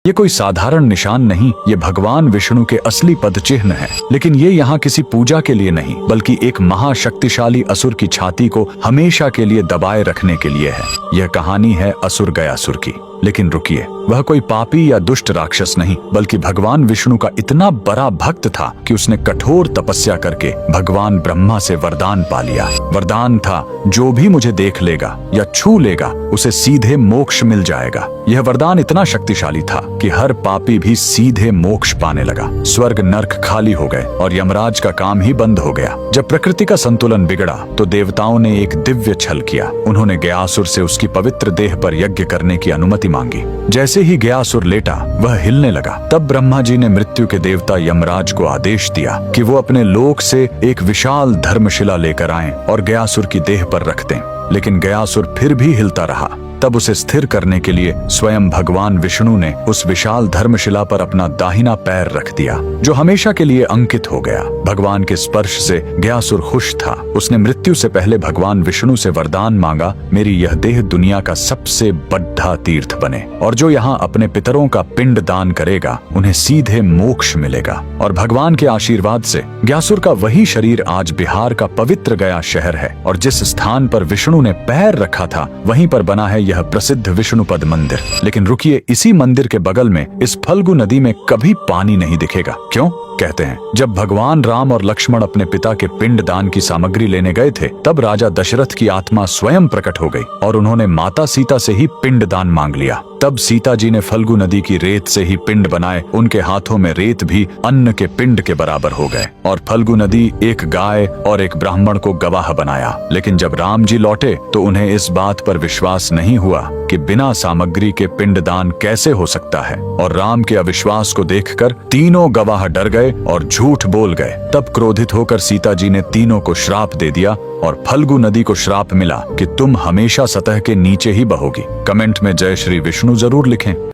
ये कोई साधारण निशान नहीं, ये भगवान विष्णु के असली पद चिन्ह है। लेकिन ये यहाँ किसी पूजा के लिए नहीं, बल्कि एक महाशक्तिशाली असुर की छाती को हमेशा के लिए दबाए रखने के लिए है। यह कहानी है असुर गयासुर की। लेकिन रुकिए, वह कोई पापी या दुष्ट राक्षस नहीं, बल्कि भगवान विष्णु का इतना बड़ा भक्त था कि उसने कठोर तपस्या करके भगवान ब्रह्मा से वरदान पा लिया। वरदान था, जो भी मुझे देख लेगा या छू लेगा उसे सीधे मोक्ष मिल जाएगा। यह वरदान इतना शक्तिशाली था कि हर पापी भी सीधे मोक्ष पाने लगा। स्वर्ग नर्क खाली हो गए और यमराज का काम ही बंद हो गया। जब प्रकृति का संतुलन बिगड़ा तो देवताओं ने एक दिव्य छल किया। उन्होंने गयासुर से उसकी पवित्र देह पर यज्ञ करने की अनुमति मांगी। जैसे ही गयासुर लेटा, वह हिलने लगा। तब ब्रह्मा जी ने मृत्यु के देवता यमराज को आदेश दिया कि वो अपने लोक से एक विशाल धर्मशिला लेकर आएं और गयासुर की देह पर रख दें। लेकिन गयासुर फिर भी हिलता रहा। तब उसे स्थिर करने के लिए स्वयं भगवान विष्णु ने उस विशाल धर्मशिला पर अपना दाहिना पैर रख दिया, जो हमेशा के लिए अंकित हो गया। भगवान के स्पर्श से गयासुर खुश था। उसने मृत्यु से पहले भगवान विष्णु से वरदान मांगा, मेरी यह देह दुनिया का सबसे बड़ा तीर्थ बने, और जो यहाँ अपने पितरों का पिंड दान करेगा उन्हें सीधे मोक्ष मिलेगा। और भगवान के आशीर्वाद से गयासुर का वही शरीर आज बिहार का पवित्र गया शहर है। और जिस स्थान पर विष्णु ने पैर रखा था, वहीं पर बना है यह प्रसिद्ध विष्णुपद मंदिर। लेकिन रुकिए, इसी मंदिर के बगल में इस फल्गु नदी में कभी पानी नहीं दिखेगा। क्यों? कहते हैं, जब भगवान राम और लक्ष्मण अपने पिता के पिंड दान की सामग्री लेने गए थे, तब राजा दशरथ की आत्मा स्वयं प्रकट हो गई और उन्होंने माता सीता से ही पिंड दान मांग लिया। तब सीता जी ने फल्गु नदी की रेत से ही पिंड बनाए। उनके हाथों में रेत भी अन्न के पिंड के बराबर हो गए। और फल्गु नदी एक गाय और एक ब्राह्मण को गवाह बनाया। लेकिन जब राम जी लौटे तो उन्हें इस बात पर विश्वास नहीं हुआ कि बिना सामग्री के पिंड दान कैसे हो सकता है। और राम के अविश्वास को देखकर तीनों गवाह डर गए और झूठ बोल गए। तब क्रोधित होकर सीता जी ने तीनों को श्राप दे दिया और फल्गु नदी को श्राप मिला कि तुम हमेशा सतह के नीचे ही बहोगी। कमेंट में जय श्री विष्णु जरूर लिखें।